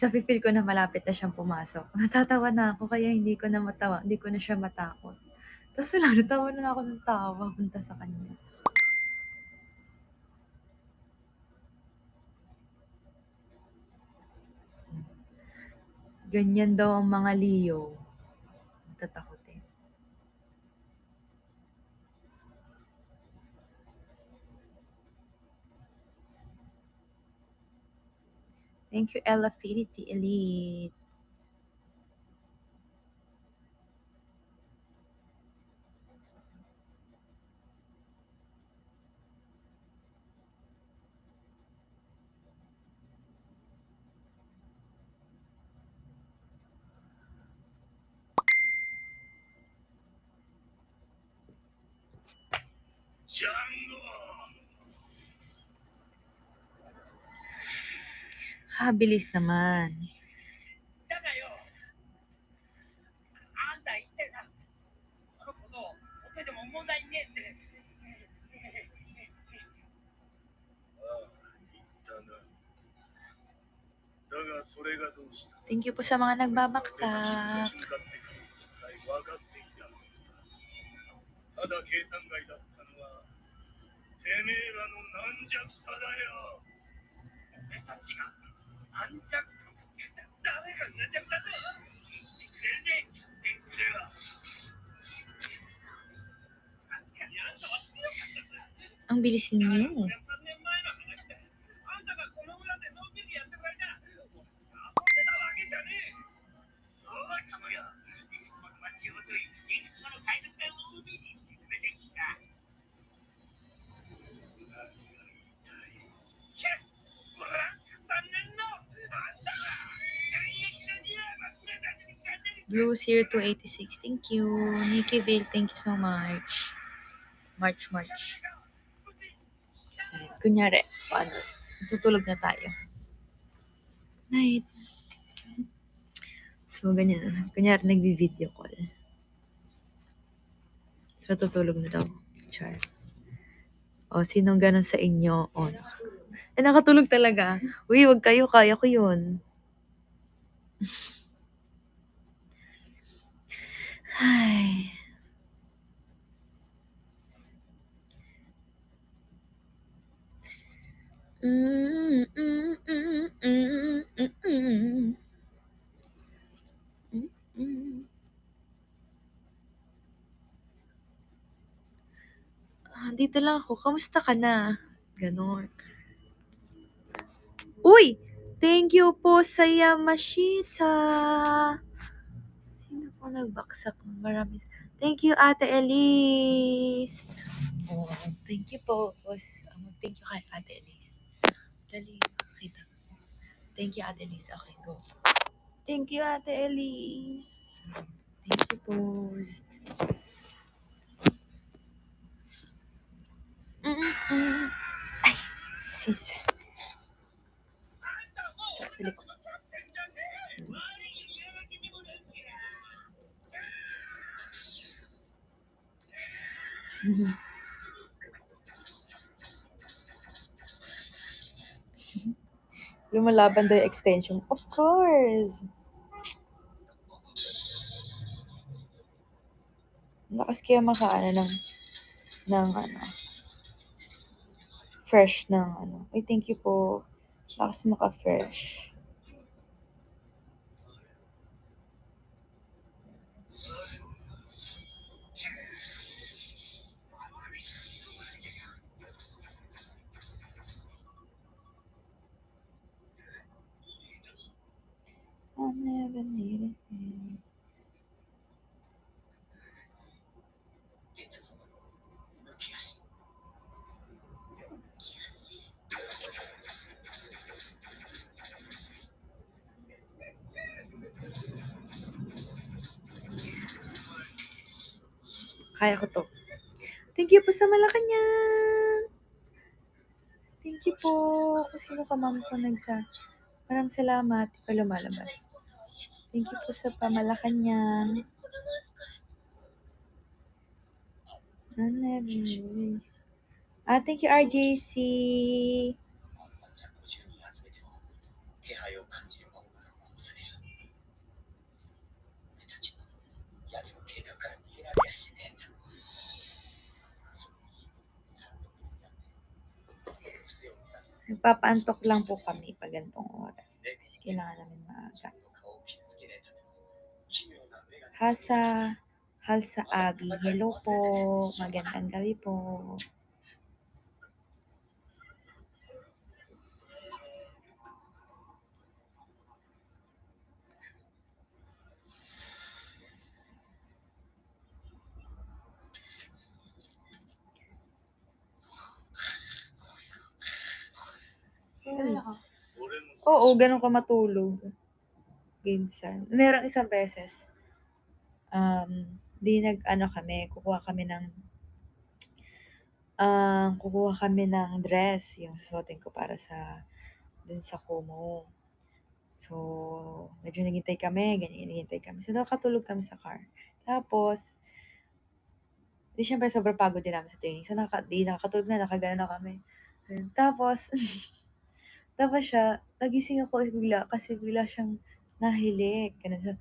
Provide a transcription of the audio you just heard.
feel ko na malapit na siyang pumasok. Natatawa na ako kaya hindi ko na siya matakot. Tapos wala, natawa na ako ng tawa punta sa kanya. Ganyan daw ang mga Leo. Matatakotin. Thank you, Elaffinity Elite. Kabilis naman. Thank you po sa mga nagbabaksak. Ang bilis niyo. Blue 0286, thank you. Nikki Vale, thank you so much. March. Kunyari, paano? Tutulog na tayo. Night. So, ganyan. Kunyari, nagbi-video call. So, tutulog na daw. Charles. O, sinong ganun sa inyo? O, nakatulog talaga. Uy, wag kayo. Kaya ko yun. Ay. Dito lang ako. Kamusta ka na? Ganon. Uy! Thank you po sa Yamashita. Sino po nagbaksak? Marami. Thank you, Ate Elise. Oh, thank you po. Thank you kay Ate Elise. Dali, kita. Thank you, Ate Elise. Okay, go. Thank you, Ate Elise. Thank you, post. Ay, sis. Sakit sa likod. Lumalaban daw yung extension. Of course. Lakas kaya makaano ng fresh ng Ay, thank you po. Lakas maka-fresh. I never needed you. Kaya ko to. Thank you po sa Malacanang. Thank you po. Kung sino ka ma'am ko Maraming salamat. Di pa lumalabas. Thank you po sa Pamalacanang. Thank you, RJC. Nagpapaantok lang po kami pag ganitong oras. Kasi kailangan namin maaga. Halsa Abi, hello po. Magandang gabi po. Oo, ganun ka matulog. Minsan. Merong isang beses, kukuha kami ng dress, yung susuotin ko para dun sa Kumu. So, medyo naghintay kami. So, nakatulog kami sa car. Tapos, siyempre sobrang pagod din namin sa training. So, nakakatulog na, nakagano na kami. Tapos, tapos siya, nagising ako bigla kasi bigla siyang nahilik. Ganun siya,